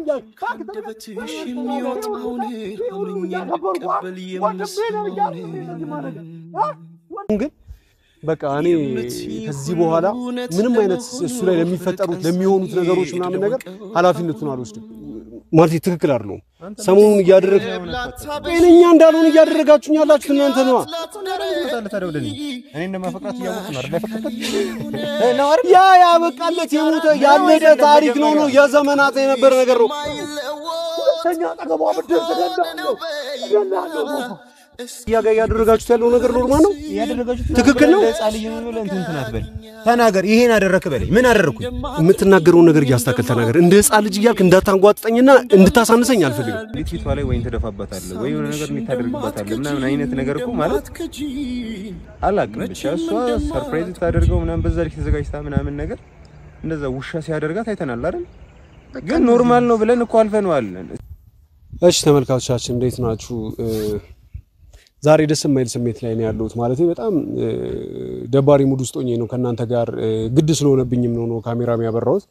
ይላል ግን በቃ እኔ ከዚህ በኋላ ምንም አይነት እሱ ላይ ለሚፈጠሩት ለሚሆኑት ነገሮች ምናምን ነገር ኃላፊነቱን አልወስድም ማለት ትክክል አይደለም ሰሞኑን ያደረገ እኔኛ እንዳልሆነ ያደረጋችሁኝ ያላችሁት እናንተ ነው እኔ እንደማፈቅራት ያወቅኩ ነው አይደል ያ በቃለት የሞተ ያለደ ታሪክ ነው የዘመናት የነበረ ነገር ነው ሁለተኛ አጠገቧ ብድር ተገዳለው ያደረጋችሁት ያለው ነገር ኖርማል ነው ያደረጋችሁት ትክክል ነው ጻልይ ነው ለእንትን ተናገር ተናገር ይሄን አደረክ በለኝ ምን አደረኩኝ የምትናገረው ነገር ያስተካከል ተናገር እንደ ጻል ልጅ ይያልክ እንዳታንጓጥጠኝና እንድታሳንሰኝ አልፈልግም ሊትሪቷ ላይ ወይን ተደፋባታለህ ወይ የሆነ ነገር እንታደርግባታለህ ምናምን አይነት ነገር እኮ ማለት አላቅም ብቻ እሷ ሰርፕራይዝ ታደርገው ምናምን በዛ ልክ ተዘጋጅታ ምናምን ነገር እንደዛ ውሻ ሲያደርጋት አይተናል አይደል ግን ኖርማል ነው ብለን እኮ አልፈነዋል እሺ ተመልካቾቻችን እንዴት ናችሁ ዛሬ ደስ የማይል ስሜት ላይ ነው ያለሁት ማለት በጣም ደባሪ ሙድ ውስጥ ሆኜ ነው ከናንተ ጋር ግድ ስለሆነብኝም ነው ካሜራም ያበራሁት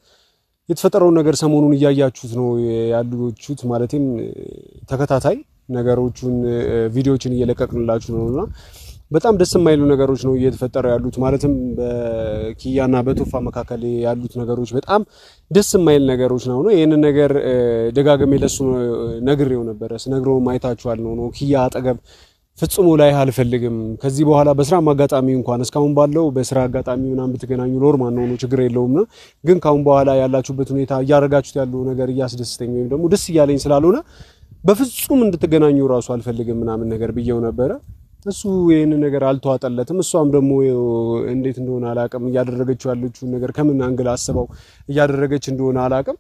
የተፈጠረው ነገር ሰሞኑን ያያችሁት ነው ያሉት ማለትም ተከታታይ ነገሮችን ቪዲዮዎችን እየለቀቅንላችሁ ነውና በጣም ደስ የማይሉ ነገሮች ነው እየተፈጠሩ ያሉት ማለትም በኪያና በቶፋ መካከል ያሉት ነገሮች በጣም ደስ የማይል ነገሮች ነው ይሄንን ነገር ደጋግሜ ለሱ ነግሬው ነበር ስነግረው ማይታችኋል ነው ኪያ አጠገብ ፍጹም ላይ አልፈልግም ከዚህ በኋላ በስራ ማጋጣሚ እንኳን እስካሁን ባለው በስራ አጋጣሚ ምናምን ብትገናኙ ኖርማል ነው ችግር የለውም ግን ካሁን በኋላ ያላችሁበት ሁኔታ ያረጋችሁት ያለው ነገር ያስደስተኝ ወይም ደግሞ ደስ ይያለኝ ስላልሆነ በፍጹም እንድትገናኙ ራሱ አልፈልግም ምናምን ነገር ብየው ነበር እሱ ይሄን ነገር አልተዋጠለትም እሷም ደግሞ እንዴት እንደሆነ አላቀም ያደረገችው ያለችው ነገር ከምን አንግል አስበው ያደረገች እንደሆነ አላቀም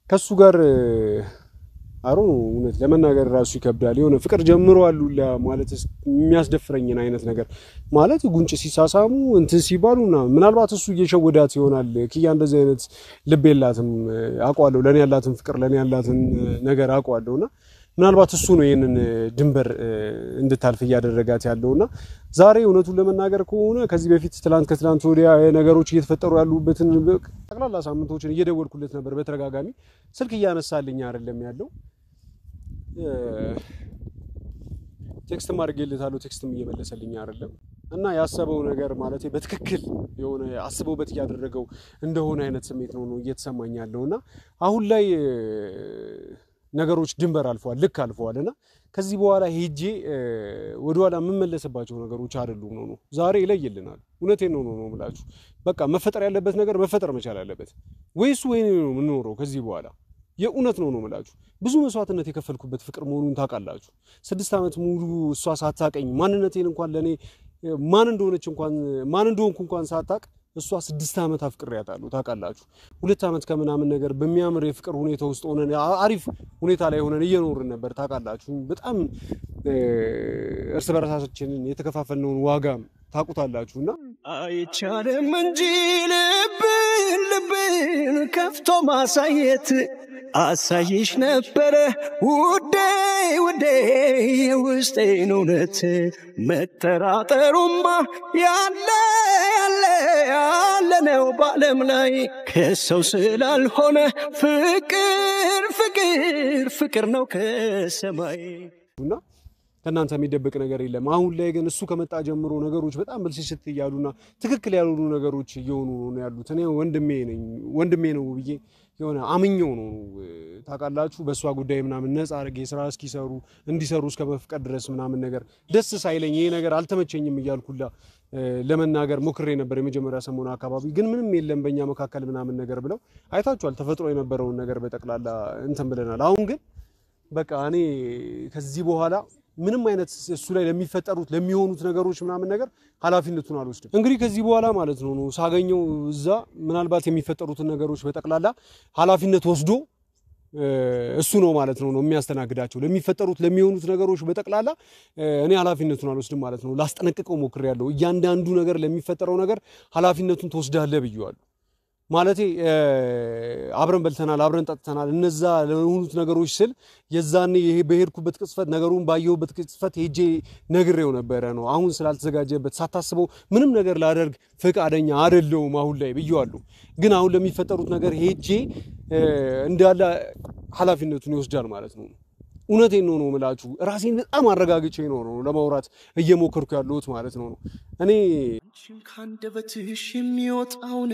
ከሱ ጋር አሮ እውነት ለመናገር ራሱ ይከብዳል የሆነ ፍቅር ጀምሯል ማለት የሚያስደፍረኝን አይነት ነገር ማለት ጉንጭ ሲሳሳሙ እንትን ሲባሉና ምናልባት እሱ እየሸወዳት ይሆናል ኪያ እንደዚህ አይነት ልብ የላትም አቋለው ለኔ ያላትን ፍቅር ለኔ ያላትን ነገር አቋለውና ምናልባት እሱ ነው ይሄንን ድንበር እንድታልፍ ያደረጋት ያለውና ዛሬ እውነቱን ለመናገር ከሆነ ከዚህ በፊት ከትላንት ወዲያ ነገሮች እየተፈጠሩ ያሉበትን ጠቅላላ ሳምንቶችን እየደወልኩለት ነበር በተረጋጋሚ ስልክ እያነሳልኝ አይደለም ያለው ቴክስት ማድረግልታለሁ ቴክስትም እየመለሰልኝ አይደለም እና ያሰበው ነገር ማለት በትክክል የሆነ አስበውበት ያደረገው እንደሆነ አይነት ስሜት ነው እየተሰማኝ ያለውና አሁን ላይ ነገሮች ድንበር አልፈዋል ልክ አልፈዋልና ከዚህ በኋላ ሄጄ ወደኋላ መመለስባቸው ነገሮች አይደሉም ነው ዛሬ ይለይልናል እውነቴን ነው ማለት በቃ መፈጠር ያለበት ነገር መፈጠር መቻል አለበት ወይስ ወይ ነው ምንኖረው ከዚህ በኋላ የኡነት ነው ማለት ብዙ መስዋዕትነት የከፈልኩበት ፍቅር መሆኑን ታውቃላችሁ 6 አመት ሙሉ እሷ ሳታቀኝ ማንነቴን እንኳን ለኔ ማን እንደሆንኩ እንኳን ሳታቅ እሷ 6 አመት አፍቅሬያታለሁ ታውቃላችሁ 2 አመት ከምናምን ነገር በሚያምር የፍቅር ሁኔታ ውስጥ ሆነን አሪፍ ሁኔታ ላይ ሆነን እየኖርን ነበር ታውቃላችሁ በጣም እርስ በራሳችን የተከፋፈልነው ዋጋ ታቁታላችሁና አይቻልም እንጂ ልብን ከፍቶ ማሳየት አሳይሽ ነበር ውዴ ውስጤን እውነት መጠራጠሩማ ያለ ነው ባለም ላይ ከሰው ስላልሆነ ፍቅር ነው ከሰማይና ከናንተ የሚደበቅ ነገር የለም አሁን ላይ ግን እሱ ከመጣ ጀምሮ ነገሮች በጣም ብልሽት ይያሉና ትክክል ያልሆኑ ነገሮች እየሆኑ ነው ያሉት እኔ ወንድሜ ነው ብዬ የሆነ አምኜው ነው ታውቃላችሁ በሷ ጉዳይ ምናምን ነፃ አርጌ ስራ እንዲሰሩ እስከመፍቀድ ድረስ ምናምን ነገር ደስ ሳይለኝ ይሄ ነገር አልተመቸኝም ይያልኩላ ለመናገር ሞክሬ ነበር የመጀመሪያ ሰሞኑ አካባቢ ግን ምንም የለም በእኛ መካከል ምናምን ነገር ብለው አይታችኋል ተፈጥሮ የነበረው ነገር በጠቅላላ እንትን ብለናል አሁን ግን በቃ እኔ ከዚህ በኋላ ምንም አይነት እሱ ላይ ለሚፈጠሩት ለሚሆኑት ነገሮች ምናምን ነገር ኃላፊነቱን አልወስድም እንግዲህ ከዚህ በኋላ ማለት ነው ሳገኘው እዛ ምናልባት የሚፈጠሩት ነገሮች በጠቅላላ ኃላፊነት ወስዶ እሱ ነው ማለት ነው የሚያስተናግዳቸው ለሚፈጠሩት ለሚሆኑት ነገሮች በጠቅላላ እኔ ኃላፊነቱን አልወስድም ማለት ነው ላስጠነቅቀው ሞክሬያለሁ እያንዳንዱ ነገር ለሚፈጠረው ነገር ኃላፊነቱን ተወስዳለህ ብየዋለሁ ማለቴ አብረን በልተናል አብረን ጠጥተናል እነዛ ለሆኑት ነገሮች ስል የዛኔ ይሄ በሄድኩበት ቅጽበት ነገሩን ባየሁበት ቅጽበት ሄጄ ነግሬው ነበር ነው አሁን ስላልተዘጋጀበት ሳታስበው ምንም ነገር ላደርግ ፈቃደኛ አይደለሁም አሁን ላይ ብየዋለሁ ግን አሁን ለሚፈጠሩት ነገር ሄጄ እንዳለ ኃላፊነቱን ይወስዳል ማለት ነው እውነቴን ነው የምላችሁ ራሴን በጣም አረጋግጬ ነው ለማውራት እየሞከርኩ ያለሁት ማለት ነው እኔ ካንደበትሽ የሚወጣውን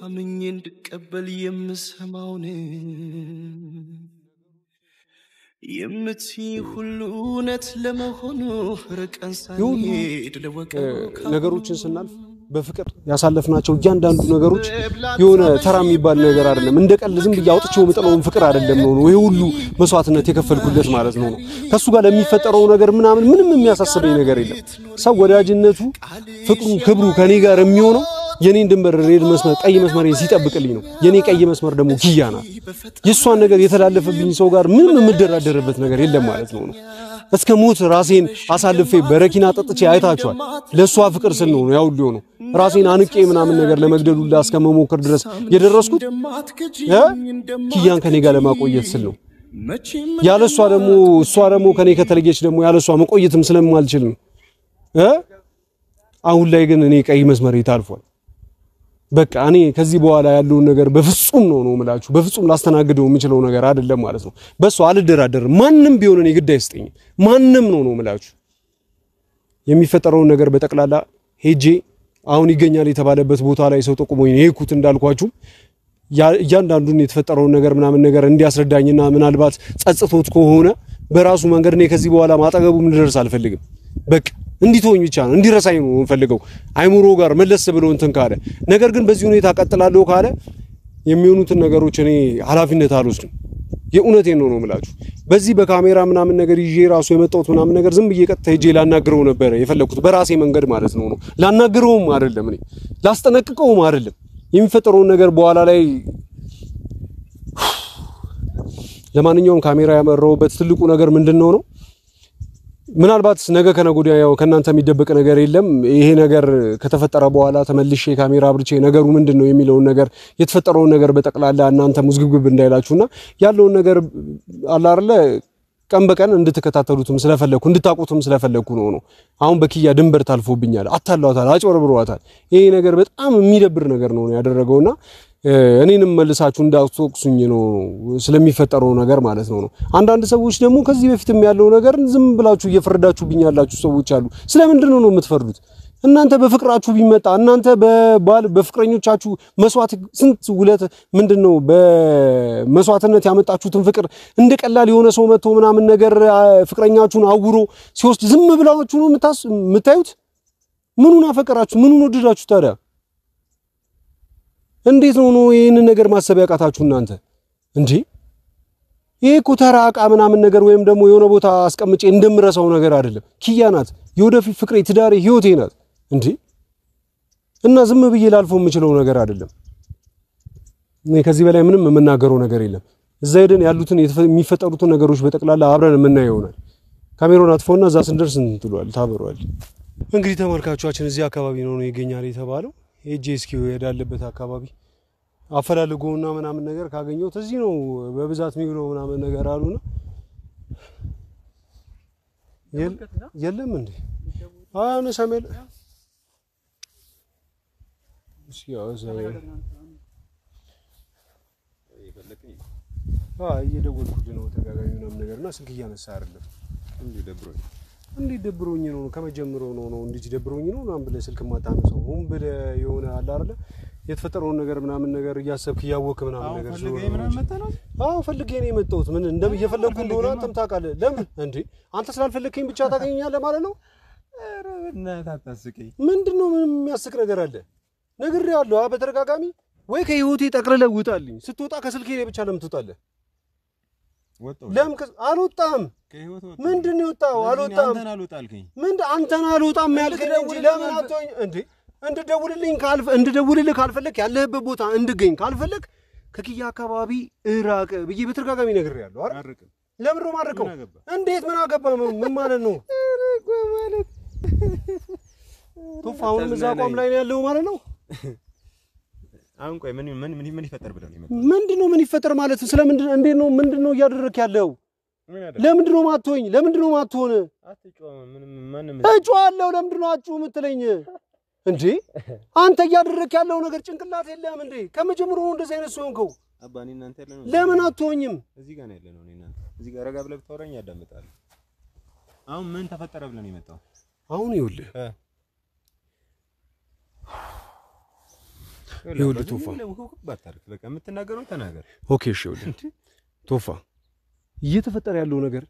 አምኜ እንድቀበል የምሰማውን የምትይ ሁሉ እውነት ለመሆኑ ርቀን ሳንሄድ ለወቀው ነገሮችን ስናልፍ በፍቅር ያሳለፍናቸው እያንዳንዱ ነገሮች የሆነ ተራ የሚባል ነገር አይደለም እንደቀል ዝም ብያውጥቼው መጥለውን ፍቅር አይደለም ነው ይሄ ሁሉ መስዋዕትነት የከፈልኩለት ማለት ነው ከሱ ጋር ለሚፈጠረው ነገር ምንም የሚያሳስበኝ ነገር የለም ሰው ወዳጅነቱ ፍቅሩ ክብሩ ከኔ ጋር የሚሆነው የኔን ድንበር ሬድ መስመር ቀይ መስመሬን ሲጠብቅልኝ ነው የኔ ቀይ መስመር ደግሞ ኪያ ናት የሷን ነገር የተላለፈብኝ ሰው ጋር ምንም የምደራደርበት ነገር የለም ማለት ነው እስከ ሞት ራሴን አሳልፌ በረኪና ጠጥቼ አይታችኋል ለሷ ፍቅር ስል ነው ያው ሊሆነው ራሴን አንቄ ምናምን ነገር ለመግደሉ እስከመሞከር ድረስ የደረስኩት ኪያን ከኔ ጋር ለማቆየት ስል ነው ያለሷ ደግሞ ከኔ ከተለየች ደግሞ ያለሷ መቆየትም ስለማልችል ነው አሁን ላይ ግን እኔ ቀይ መስመር ይታልፏል በቃ እኔ ከዚህ በኋላ ያለው ነገር በፍጹም ነው የምላችሁ በፍጹም ላስተናግደው የምችለው ነገር አይደለም ማለት ነው በሱ አልደራደርም ማንንም ቢሆን እኔ ግድ አይስጠኝ ማንንም ነው የምላችሁ የሚፈጠረው ነገር በጠቅላላ ሄጄ አሁን ይገኛል የተባለበት ቦታ ላይ ሰው ተቆሞኝ ሄኩት እንዳልኳችሁ ያንዳንዱን የተፈጠረው ነገር ምናምን ነገር እንዲያስረዳኝና ምናልባት ጸጽቶት ከሆነ በራሱ መንገድ ነው ከዚህ በኋላ ማጠገቡም ልደርስ አልፈልግም በቃ እንዲቶኝ ብቻ ነው እንዲረሳኝ ነው እንፈልገው አይሙሮ ጋር መለስ ብሎ እንትን ካለ ነገር ግን በዚህ ሁኔታ ቀጥላለሁ ካለ የሚሆኑትን ነገሮች እኔ ኃላፊነት አልወስድም የኡነቴን ነው የምላችሁ በዚህ በካሜራ ምናምን ነገር ይዤ ራሱ የመጣሁት ምናምን ነገር ዝም ብዬ ቀጥታ ሄጄ ላናግረው ነበር የፈለኩት በራሴ መንገድ ማለት ነው ላናግረውም አይደለም እኔ ላስጠነቅቀውም አይደለም የሚፈጠረው ነገር በኋላ ላይ ለማንኛውም ካሜራ ያመራውበት ትልቁ ነገር ምንድነው ነው ምናልባት ነገ ከነጎዲያ ያው ከናንተ የሚደበቅ ነገር የለም ይሄ ነገር ከተፈጠረ በኋላ ተመልሼ ካሜራ አብርቼ ነገሩ ምንድነው የሚለው ነገር የተፈጠረው ነገር በጠቅላላ እናንተ ሙዝግብግብ እንዳይላችሁና ያለው ነገር አለ አይደለ ቀን በቀን እንድትከታተሉትም ስለፈለኩ እንድታቁትም ስለፈለኩ ነው አሁን በኪያ ድንበር ታልፎብኛል አታላውታል አጭበርብሯታል ይሄ ነገር በጣም የሚደብር ነገር ነው ያደረገውና እኔንም መልሳችሁ እንዳትወቅሱኝ ነው ስለሚፈጠረው ነገር ማለት ነው አንዳንድ ሰዎች ደግሞ ከዚህ በፊትም ያለው ነገር ዝም ብላችሁ እየፈረዳችሁብኝ ያላችሁ ሰዎች አሉ ስለምንድነው ነው የምትፈርዱት እናንተ በፍቅራችሁ ቢመጣ እናንተ በፍቅረኞቻችሁ መስዋዕት ስንት ውለት ምንድነው በመስዋዕትነት ያመጣችሁትን ፍቅር እንደቀላል የሆነ ሰው መጥቶ ምናምን ነገር ፍቅረኛችሁን አውሮ ሲወስድ ዝም ብላችሁ ነው የምታዩት ምኑን አፈቀራችሁ ምኑን ወደዳችሁ ታዲያ እንዴት ነው ይሄን ነገር ማሰብ ያቃታችሁ እናንተ እንዴ ይሄ ኩተራቃ ምናምን ነገር ወይም ደግሞ የሆነ ቦታ አስቀምጬ እንደምረሳው ነገር አይደለም ኪያ ናት የወደፊት ፍቅሬ ትዳሬ ህይወቴ ናት እንዴ እና ዝም ብዬ ላልፈው የምችለው ነገር አይደለም እኔ ከዚህ በላይ ምንም የምናገረው ነገር የለም እዛ ሄደን ያሉትን የሚፈጠሩትን ነገሮች በጠቅላላ አብረን የምናየው ይሆናል ካሜራውን አጥፎና እዛ ስንደርስ እንትሏል ታበሯል እንግዲህ ተመልካቾቻችን እዚህ አካባቢ ነው ይገኛል የተባለው ኤጂኤስኪው ያለበት አካባቢ አፈላልጎና ምናምን ነገር ካገኘው ተዚህ ነው በብዛት የሚብለው ምናምን ነገር አሉና የለም እንዴ አሁን ሰሜል ሲያው ሰሜል እየደወልኩት ነው ተጋጋሚ ምናምን ነገርና ስልክ እያነሳ አይደለም እንዴ ደብሮኝ ነው ከመጀመሩ ነው እንዴ ደብሮኝ ነው ምናምን ብለ ስልክ ማታነሳው ሁን ብለ የሆነ አለ አይደል የተፈጠረውን ነገር ምናምን ነገር ያሰብክ ያወክ ምናምን ነገር ስለሆነ ፈልጌ ነው የመጣሁት ምን እንደየፈለኩ እንደሆነ አንተም ታውቃለህ ለምን እንዴ አንተ ስላልፈለከኝ ብቻ ታገኛለህ ማለት ነው ኧረ እናት አታስቀኝ ምንድነው የሚያስቅ ነገር አለ ነግሬያለሁ በተረጋጋሚ ወይ ከህይወቴ ጠቅልለህ ውጣልኝ ስትወጣ ከስልኬ ላይ ብቻ ለምን ትወጣለህ ለምን አልወጣም ምንድነው ወጣው አልወጣም አንተን አልወጣልከኝ አንተን አልወጣም ያልከኝ እንጂ ለምን አትወኝ እንዴ እንድደውልልህ ካልፈለክ ያለህበት ቦታ እንድገኝ ካልፈለክ ከኪያ አካባቢ እራቅ ብዬ በተረጋጋሚ ነግሬያለሁ አይደል ለምን ነው ማርከው እንዴት ምን አገባ ምን ማለት ነው እረቆ ማለት ቶፋውን መዛቋም ላይ ነው ያለው ማለት ነው አሁን ቆይ ምን ይፈጠር ብለው ነው ምንድነው ምን ይፈጠር ማለት ስለምንድን እንዴት ነው ምንድነው ያደረክ ያለው ለምንድነው ማትሆኝ ለምንድነው ማትሆነ አትጫው ምንም እጫዋለሁ ለምንድነው አጩ የምትለኝ እንዴ አንተ ያደረክ ያለው ነገር ጭንቅላት የለም እንዴ ከመጀመሩ እንደዚህ አይነት ሰው እንከው አባኔ እናንተ ያለ ነው ለምን አትሆኝም እዚህ ጋር ነው ያለ ነው እናንተ እዚህ ጋር ረጋ ብለህ ብታወራኝ ያዳምጣል አሁን ምን ተፈጠረ ብለን የመጣው አሁን ይኸውልህ ቶፋ በቃ የምትናገረው ተናገር ኦኬ እሺ ይኸውልህ ቶፋ እየተፈጠረ ያለው ነገር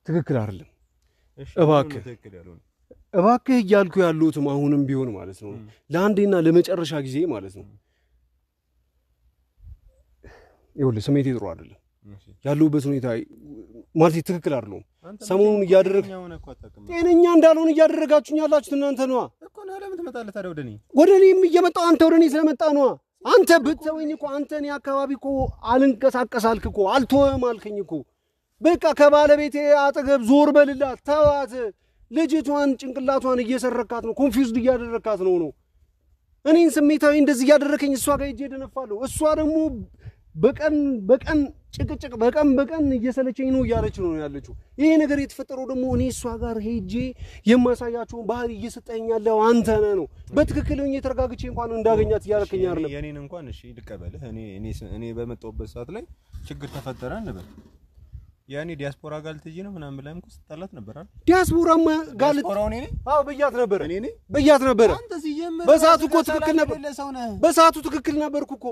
ትክክል አይደለም እባክህ እያልኩ ያለሁትም አሁንም ቢሆን ማለት ነው ለአንዴና ለመጨረሻ ጊዜ ማለት ነው ይኸውልህ ስሜቴ ጥሩ አይደለም ያለሁበት ሁኔታ ማለት ትክክል አይደለም ሰሞኑን ጤነኛ እንዳልሆን እያደረጋችሁኝ ያላችሁት እናንተ ነዋ እኮ ነው ለምን ትመጣለህ ታዲያ ወደኔም እየመጣው አንተ ወደኔ ስለመጣ ነዋ አንተ ብትተወኝ እኮ አንተን ያካባቢ እኮ አልንቀሳቀሳልክ እኮ አልተወም አልከኝ እኮ በቃ ከባለቤቴ አጠገብ ዞር በልላት ተዋት ልጅቷን ጭንቅላቷን እየሰረካት ነው ኮንፊውዝድ እያደረካት ነው እኔን ስሜታዊ እንደዚህ እያደረከኝ እሷ ጋር ሄጄ ደነፋለሁ እሷ ደግሞ በቀን ጭቅጭቅ በቀን እየሰለቸኝ ነው እያለች ነው ያለችው ይሄ ነገር የተፈጠረው ደግሞ እኔ እሷ ጋር ሄጄ የማሳያቸው ባህሪ እየሰጠኝ ያለው አንተ ነው በትክክለኛ የተረጋግቼ እንኳን እንዳገኛት ያረከኝ አይደለም የኔን እንኳን እሺ ልቀበልህ እኔ በመጣውበት ሰዓት ላይ ችግር ተፈጠረ እንበል ያኔ ዲያስፖራ ጋር ልትጂ ነው ምናምን ብላም እኮ ስትጣላት ነበር አይደል ዲያስፖራማ ጋር አዎ በያት ነበር አንተ ሲጀምር በሰዓቱ እኮ ትክክል ነበር በሰዓቱ ትክክል ነበርኩ እኮ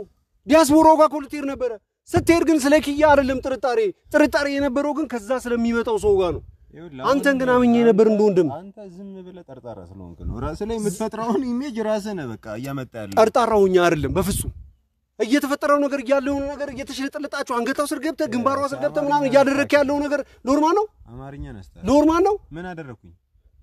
ዲያስፖራው ጋር ኮልቴር ነበር ስትሄድ ግን ስለኪያ አይደለም ጥርጣሬ የነበረው ግን ከዛ ስለሚመጣው ሰው ጋር ነው አንተን ግን አምኜ ነበር እንደወንድም አንተ ዝም ብለህ ጠርጣራ ስለሆንክ ነው ራስ ላይ የምትፈጥረውን ኢሜጅ ራስህ ነህ በቃ እያመጣ ያለው ጠርጣራውኛ አይደለም በፍጹም እየተፈጠረው ነገር ያለው ነገር እየተሽለጠለጣችሁ አንገታው ስር ገብተህ ግንባሯ ስር ገብተህ ምናምን እያደረክ ያለው ነገር ኖርማል ነው አማርኛ ነስታ ኖርማል ነው ምን አደረኩኝ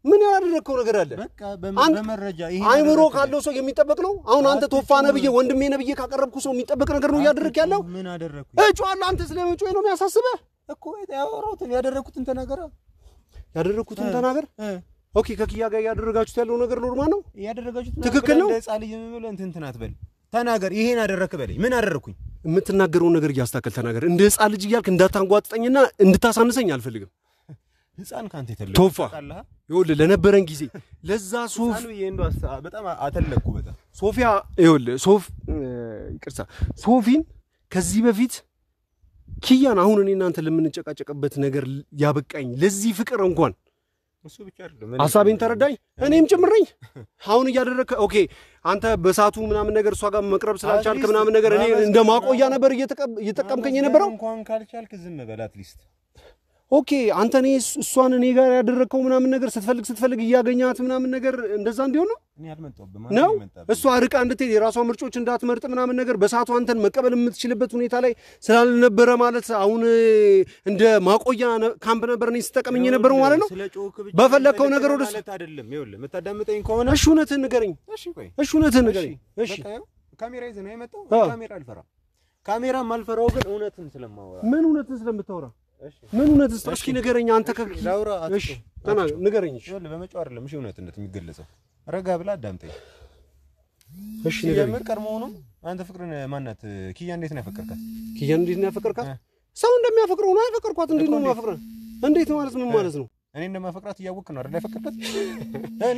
ምን ያደረከው ነገር አለ በቃ በመረጃ ይሄ አይምሮ ካለው ሰው የሚጠበቅ ነው አሁን አንተ ቶፋ ነብዬ ወንድሜ ነብዬ ካቀረብኩ ሰው የሚጠበቅ ነገር ነው ያደረክ ያለው ምን አደረኩኝ እጫዋለሁ አንተ ስለመጮህ ነው የሚያሳስበህ እኮ ያወራሁትን ያደረኩትን ተናገር ኦኬ ከኪያ ጋር ያደረጋችሁት ያለው ነገር ኖርማል ነው ያደረጋችሁት ትክክል ነው ለጻል ይምምለ እንትን አትበል ተናገር ይሄን አደረክ በለኝ ምን አደረኩኝ የምትናገረው ነገር ያስተካከል ተናገር እንደ ህፃን ልጅ እያልክ እንዳታንጓጥጠኝና እንድታሳንሰኝ አልፈልግም ህፃን ካንተ ተለቀ ቶፋ ይኸውልህ ለነበረን ጊዜ ለዛ ሶፍ በጣም አተለኩ በጣም ሶፊያ ይኸውልህ ይቅርታ ሶፊን ከዚህ በፊት ኪያን አሁን እኔ እናንተ ለምንጨቃጨቅበት ነገር ያበቃኝ ለዚህ ፍቅር እንኳን እሱ ብቻ አይደለም ሐሳቤን ተረዳኝ እኔም ጭምርኝ አሁን ያደረከ ኦኬ አንተ በሳቱ ምናምን ነገር እሷ ጋር መቅረብ ስላልቻልክ ምናምን ነገር እኔ እንደማቆያ ነበር እየተጠቀምከኝ የነበረው እንኳን ካልቻልክ ዝም በል አትሊስት ኦኬ አንተ እሷን እኔ ጋር ያደረከው ምናምን ነገር ስትፈልግ እያገኛት ምናምን ነገር እንደዛ እንዲሆን ነው እኔ አልመጣሁም ነው እሷ አርቃ እንድትሄድ የራሷ ምርጮች እንዳትመርጥ ምናምን ነገር በሳቱ አንተን መቀበል የምትችልበት ሁኔታ ላይ ስላልነበረ ማለት አሁን እንደ ማቆያ ካምፕ ነበር እኔ ስትጠቀመኝ የነበረው ማለት ነው በፈለከው ነገር ወደስ አይደለም ይኸውልህ የምታዳምጠኝ ከሆነ እሺ እውነትህን ንገረኝ እሺ እውነትህን ንገረኝ እሺ ካሜራ ይዘህ ነው የመጣው ካሜራ አልፈራም ካሜራ ማልፈራው ግን እውነትን ስለማወራ ምን እውነትን ስለምታወራ ምን እውነት እስኪ ንገረኝ አንተ ላውራ እሺ ተናገር ንገረኝ እሺ በመጫው አይደለም እሺ እውነትነት የሚገለጸው ረጋ ብላ አዳምጠኝ እሺ ንገረኝ ቀርሞውንም አንተ ፍቅርን ማናት ኪያ እንዴት ነው ያፈቀርካት እንዴት ነው ያፈቀርካት ሰው እንደሚያፈቅረው ነው ያፈቀርኳት እንዴት ነው ማፈቅራት እንዴት ማለት ምን ማለት ነው እኔ እንደማፈቅራት እያወቅክ ነው አይደል ያፈቀርካት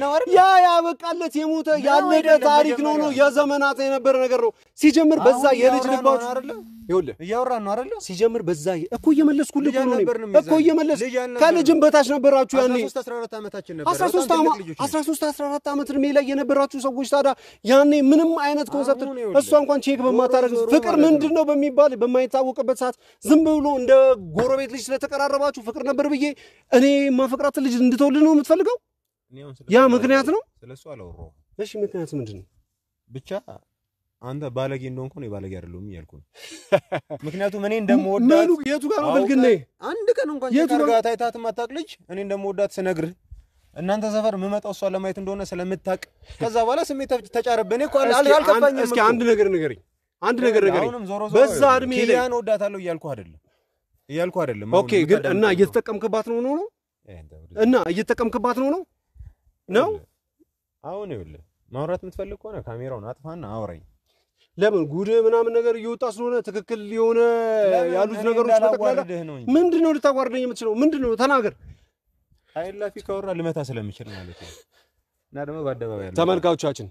ነው አይደል ያበቃለት የሞተ ያለቀ ታሪክ ነው የዘመናት የነበረ ነገር ነው ሲጀምር በዛ የልጅ ልባችሁ አይደል ይኸውልህ እያወራን ነው አይደል ሲጀምር በዛ እኮ እየመለስኩልህ ነው እኮ ከልጅም በታች ነበራችሁ ያኔ 14 ዓመታችን ነበር 13 14 ዓመት እድሜ ላይ የነበራችሁ ሰዎች ታዲያ ያኔ ምንም አይነት ኮንሰፕት እሷ እንኳን ቼክ በማታረግ ፍቅር ምንድነው በሚባል በማይታወቅበት ሰዓት ዝም ብሎ እንደ ጎረቤት ልጅ ስለተቀራረባችሁ ፍቅር ነበር ብዬ እኔ ማፈቅራት ልጅ እንድትወልድ ነው የምትፈልገው ያ ምክንያት ነው ስለሱ አላወራው እሺ ምክንያት ምንድነው ብቻ አንተ ባለጌ እንደሆንኩ ነው ባለጌ አይደለም ይያልኩ ምክንያቱም እኔ እንደምወዳት የቱ ጋር ነው በልግኔ አንድ ቀን እንኳን የካርጋ ታይታት ማታቅ ልጅ እኔ እንደምወዳት ስነግርህ እናንተ ሰፈር መመጣው እሷ ለማየት እንደሆነ ስለምታቅ ከዛ በኋላ ስሜት ተጫረበኔ እኮ አልከፋኝም እስኪ አንድ ነገር ንገረኝ በዛ እድሜ ላይ ኪያን ወዳታለሁ እያልኩ አይደለም ኦኬ ግን እና እየተጠቀምክባት ነው እና እየተጠቀምክባት ነው አሁን ይኸውልህ ማውራት የምትፈልግ ከሆነ ካሜራውን አጥፋና አውራኝ ለምን ጉድ ምናምን ነገር ይወጣ ስለሆነ ትክክል የሆነ ያሉት ነገሮች በተቀላላ ምንድነው ልታዋርደኝ የምትችለው ምንድነው ተናገር አይላፊ ካወራ ልመታ ስለምችል ማለት ነው እና ደግሞ ባደባባይ ያለው ተመልካቾቻችን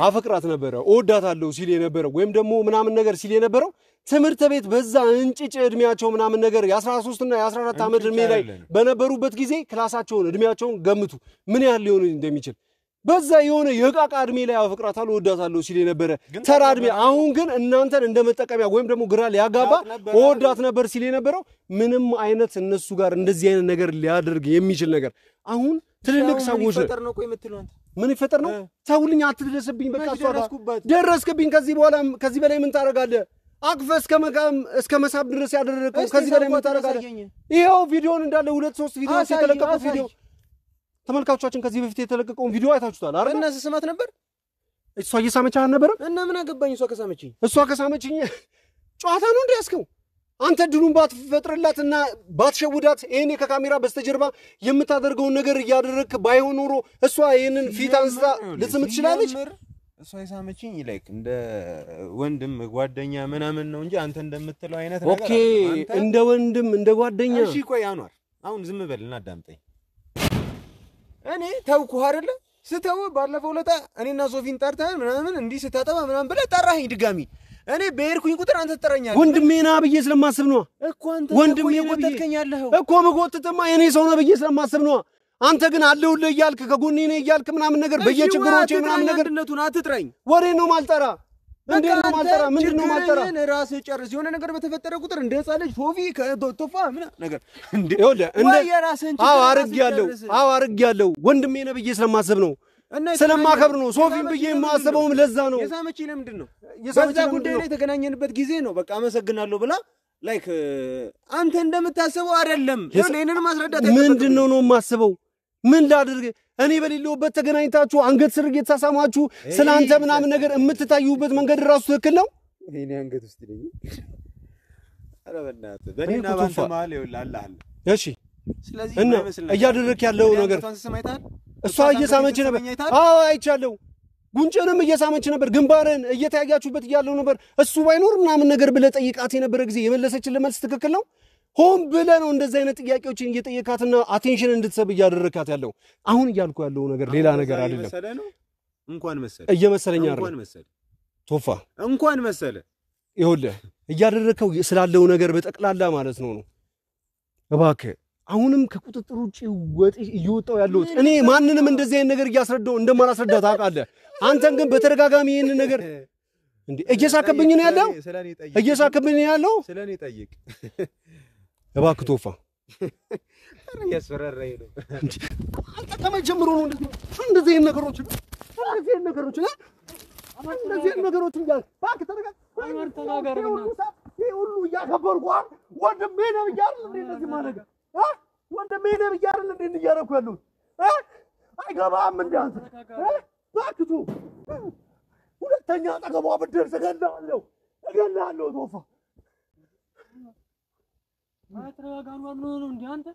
አፈቅራት ነበረ እወዳታለሁ ሲል የነበረው ወይም ደግሞ ምናምን ነገር ሲል የነበረው ትምህርት ቤት በዛ እንጭጭ እድሜያቸው ምናምን ነገር የ13 እና የ14 ዓመት እድሜ ላይ በነበሩበት ጊዜ ክላሳቸውን እድሜያቸውን ገምቱ ምን ያህል ሊሆን እንደሚችል በዛ የሆነ የቃቃ እድሜ ላይ አፈቅራታለሁ እወዳታለሁ ሲል የነበረ ተራ እድሜ አሁን ግን እናንተን እንደመጠቀሚያ ወይም ደግሞ ግራ ሊያጋባ እወዳት ነበር ሲል የነበረው ምንም አይነት እነሱ ጋር እንደዚህ አይነት ነገር ሊያደርግ የሚችል ነገር አሁን ትልልቅ ሰዎች ነው ቆይ የምትለው አንተ ምን ይፈጠር ነው ታውልኝ አትድረስብኝ በቃ እሷ ደረስክብኝ ከዚህ በላይ ምን ታረጋለህ አቅፈ እስከ መሳብ ድረስ ያደረከው ከዚህ በላይ ምን ታረጋለህ ይሄው ቪዲዮን እንዳለ 2-3 ቪዲዮዎች የተለቀቁት ቪዲዮ ተመልካቾቻችን ከዚህ በፊት የተለቀቀውን ቪዲዮ አይታችሁታል አይደል እና ስስማት ነበር እሷ እየሳመቻህ ነበር እና ምን አገባኝ እሷ ከሳመችኝ ጨዋታ ነው እንዴ ያስከው አንተ ድሉን ባትፈጥርላትና ባትሸውዳት ይሄኔ ከካሜራ በስተጀርባ የምታደርገውን ነገር ያደረክ ባይሆን ኖሮ እሷ ይሄንን ፊት አንስታ ልትስም ትችላለች እሷ የሳመችኝ ላይክ እንደ ወንድም ጓደኛ ምናምን ነው እንጂ አንተ እንደምትለው አይነት ነገር ኦኬ እንደ ወንድም እንደ ጓደኛ እሺ ቆይ አኗር አሁን ዝም በልና አዳምጠኝ እኔ ተውኩህ አይደለ ስተው ባለፈው ለታ እኔና ሶፊን ጠርተን ምናምን እንዲህ ስታጠባ ምናምን ብለህ ጠራኸኝ ድጋሚ እኔ በሄድኩኝ ቁጥር አንተ ትጠራኛለህ ወንድሜ ና ብዬ ስለማስብ ነው እኮ አንተ ወንድሜ ወተትከኝ ያለኸው እኮ መጎተትማ የኔ ሰው ነው ብዬ ስለማስብ ነው አንተ ግን አለውልህ እያልክ ከጎኔ ነኝ እያልክ ምናምን ነገር በየችግሮቼ ምናምን ነገር እንደነቱን አትጥራኝ ወሬ ነው ማልጠራ እንዴ ነው ማልጠራ ምንድን ነው ማልጠራ እኔ ራስህ ጨርስ የሆነ ነገር በተፈጠረ ቁጥር እንደ ህፃን ልጅ ሶፊ ከቶፋ ምን ነገር እንዴ አዎ አርግያለሁ ወንድሜ ነው ብዬ ስለማስብ ነው ስለማከብር ነው ሶፊን ብዬ የማስበውም ለዛ ነው የሳመችኝ ለምንድን ነው በዛ ጉዳይ ላይ የተገናኘንበት ጊዜ ነው በቃ አመሰግናለሁ ብላ ላይክ አንተ እንደምታስበው አይደለም እኔንም ማስረዳት ምንድነው ነው የማስበው ምን ላድርግ እኔ በሌለውበት ተገናኝታችሁ አንገት ስር እየተሳሳማችሁ ስላንተ ምናምን ነገር የምትታዩበት መንገድ ራሱ ትክክል ነው እኔ አንገት ውስጥ ነኝ አረ በእናትህ በእኔና ባንተ መሀል ይውላል አለ እሺ ስለዚህ እያደረክ ያለው ነገር እሷ እየሳመች ነበር አዎ አይቻለሁ ጉንጭንም እየሳመች ነበር ግንባርን እየተያያችሁበት ያለው ነበር እሱ ባይኖር ምናምን ነገር ብለ ጠይቃት የነበረ ጊዜ የመለሰችልህ መልስ ትክክል ነው ሆን ብለ ነው እንደዚህ አይነት ጥያቄዎችን እየጠየካትና አቴንሽን እንድትሰብ እያደረካት ያለው አሁን እያልኩ ያለው ነገር ሌላ ነገር አይደለም እንኳን መሰለ እየመሰለኝ አይደለም ቶፋ እንኳን መሰለ ይኸውልህ እያደረከው ስላለው ነገር በጠቅላላ ማለት ነው እባክህ አሁንም ከቁጥጥር ውጪ እየወጣው ያለው እኔ ማንንም እንደዚህ አይነት ነገር እያስረዳው እንደማላስረዳ ታውቃለህ አንተን ግን በተደጋጋሚ ይሄን ነገር እንዴ እየሳከብኝ ነው ያለው ስለኔ ጠይቅ እባክህ ቶፋ ያስፈራራይ ነው አንተ ከመጀመሩ ነው እንደዚህ አይነት ነገሮች እባክህ ተነጋገርና ሁሉ እያከበርኩ ወንድሜ ነው እያልን እንደዚህ ማለት ወንድሜ ነው እያልን እንደዚህ እያደረኩ ያለው አይገባም እንዴ አንተ ባክቱ ሁለተኛ አጠገቧ ብትደርስ እገላለሁ ቶፋ አትረጋጋኑ ነው እንዴ አንተ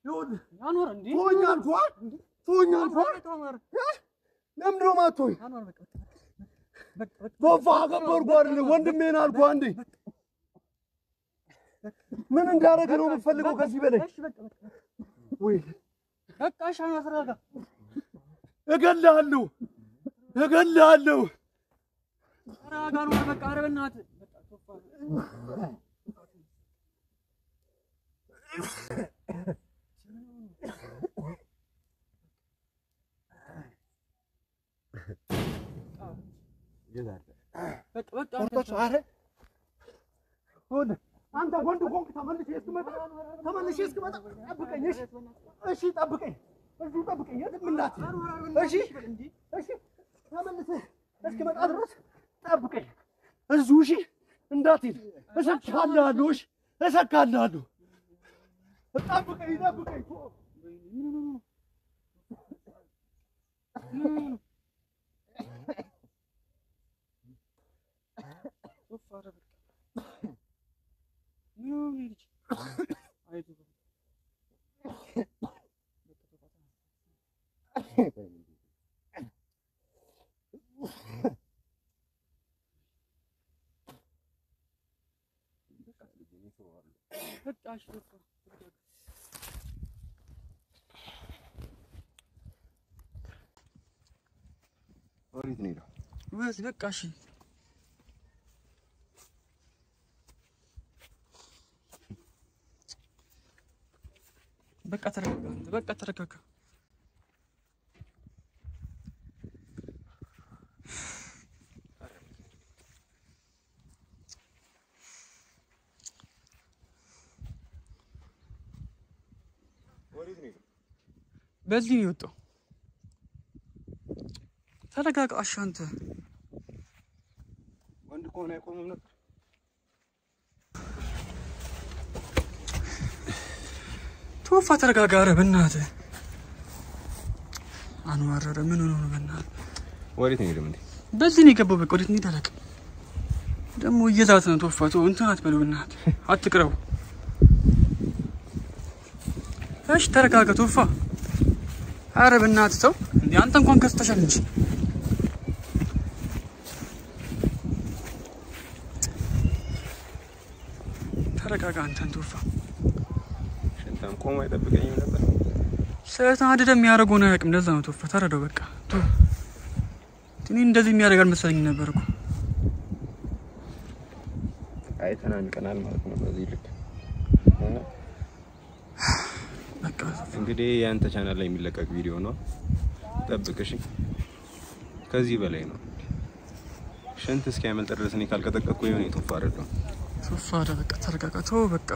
ይሁን ያኖር እንዴ ቶኛል ለምንድን ነው ማቶኝ ቶፋ አከበርኩ አይደል ወንድሜን አልኩህ አንዴ ምን እንዳደረገ ነው የምትፈልገው ከዚህ በላይ ወይ በቃ ሻማ አትረጋጋ እገላለሁ አረጋጋኑ በቃ ኧረ በእናትህ በቃ ቶፋ በቃ አረ ወንድ አንተ ወንድ ኮንክ ተመልሼ እስክመጣ ጠብቀኝ እሺ ጠብቀኝ የትም እንዳትሄድ እሺ ተመልሰህ እስክመጣ ድረስ ጠብቀኝ እዚሁ እሺ እንዳትሄድ እሰካልሃለሁ ጠብቀኝ ወዴት ነው? ወይስ በቃ እሺ በቃ ተረጋጋ በዚህ ነው የወጣው ተረጋጋ እሺ አንተ ወንድ ከሆነ አይቆምም ነበር ቶፋ ተረጋጋ ኧረ በእናትህ አንዋር ኧረ ምን ሆኖ ነው በእናትህ ወዴት ነው እንዴ በዚህ ነው የገባው በቃ ወዴት ነው ታላቅ ደግሞ እየዛት ነው ቶፋ ተው እንትን አትበለው በእናትህ አትቅረው እሺ ተረጋጋ ቶፋ ኧረ በእናትህ ተው እንዴ አንተ እንኳን ከስተሻል እንጂ ተረጋጋ አንተን ቶፋ ሽንታም ቆሞ አይጠብቀኝም ነበር ሰይጣን አደደ የሚያደርገው ነው ያቅም እንደዛ ነው ቶፋ ተረዳው በቃ ቶ እኔ እንደዚህ የሚያደርግ አልመሰለኝም ነበር እኮ አይተናንቀናል ማለት ነው በዚህ ልክ በቃ እንግዲህ ያንተ ቻናል ላይ የሚለቀቅ ቪዲዮ ነው ጠብቅሽ ከዚህ በላይ ነው ሽንት እስኪያመልጥ ድረስ እኔ ካልቀጠቀጥኩ የሆነ ቶፋ አይደለም ቶፋ በቃ ተረጋጋ ተው በቃ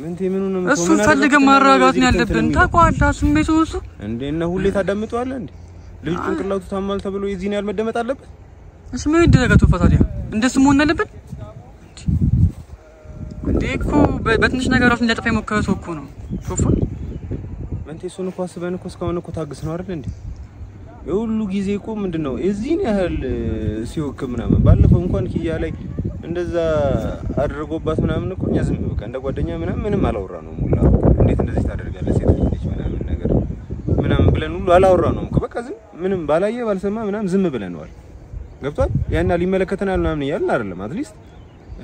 ምንቴ ምን ነው እሱ ፈልገ ማረጋጋት ነው ያለብን ታቋላ ስሜቱ እሱ እንዴና ሁሌ ታዳምጠዋለህ እንዴ ልጅ ጭንቅላቱ ታማል ተብሎ የዚህን ያህል መደመጥ አለበት እሱ ምን ይደረጋ ቶፋ ታዲያ እንደሱ መሆን አለበት እንዴ እኮ በትንሽ ነገር ራሱን ሊያጠፋ የሞከረ ሰው እኮ ነው ቶፋ ምንቴ እሱን እኮ አስበን እኮ እስካሁን እኮ ታግስ ነው አይደል እንዴ የሁሉ ጊዜ እኮ ምንድነው እዚህን ያህል ሲወክ ምናምን ባለፈው እንኳን ኪያ ላይ እንደዛ አድርጎባት ምናምን እኮ ያዝም በቃ እንደ ጓደኛ ምንም አላወራ ነው ሙላ እንዴት እንደዚህ ታደርጋለህ ሴት ልጅ ምናምን ብለን ሁሉ አላወራ ነው እኮ በቃ ዝም ምንም ባላየ ባልሰማ ምናምን ዝም ብለናል ገብቷል ያና ሊመለከተናል ምናምን ይያልን አይደለም አትሊስት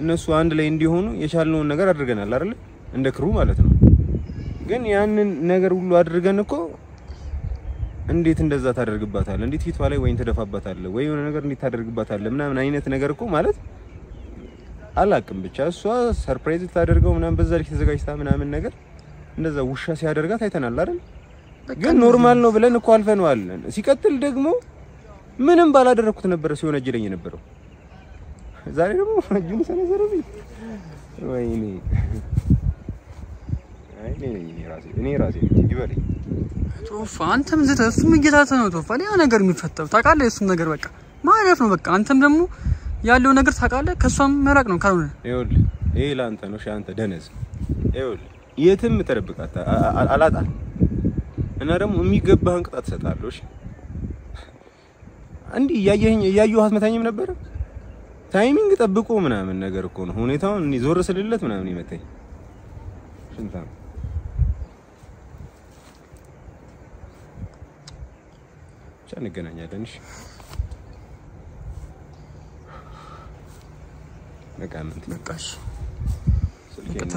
እነሱ አንድ ላይ እንዲሆኑ የቻልነውን ነገር አድርገናል አይደል እንደ ክሩ ማለት ነው ግን ያንን ነገር ሁሉ አድርገን እኮ እንዴት እንደዛ ታደርግባታለህ እንዴት ፊቷ ላይ ወይን ተደፋባታለህ ወይ የሆነ ነገር እንዴት ታደርግባታለህ ምናምን አይነት ነገር እኮ ማለት አላቅም ብቻ እሷ ሰርፕራይዝ ታደርገው ምናምን በዛ ልክ ተዘጋጅታ ምናምን ነገር እንደዛ ውሻ ሲያደርጋት አይተናል አይደል ግን ኖርማል ነው ብለን እኮ አልፈነዋል ሲቀጥል ደግሞ ምንም ባላደረኩት ነበር ሲሆነጅለኝ ነበረው ዛሬ ደግሞ እጁን ሰነዘረብኝ ወይኔ እኔ ራሴ ይበለኝ ቶፋ አንተም እሱም እየታተ ነው ቶፋ ሌላ ነገር የሚፈጠው ታውቃለህ እሱም ነገር በቃ ማለፍ ነው በቃ አንተም ደግሞ ያለው ነገር ታውቃለህ ከሷም መራቅ ነው ካልሆነ ይኸውልህ ይሄ ላንተ ነው ሻንተ ደነዝ ይኸውልህ የትም ተረብቃታ አላጣ እና ደግሞ የሚገባህን ቅጣት ሰጣለሽ አንዲ ያያየሁት መታኝም ነበር ታይሚንግ ጠብቆ ምናምን ነገር እኮ ነው ሁኔታውን እኔ ዞር ስለለት ምናምን ይመጣኝ ሽንታ ቻንገናኛለን እሺ በቃ ምን በቃ እሺ ስልኬን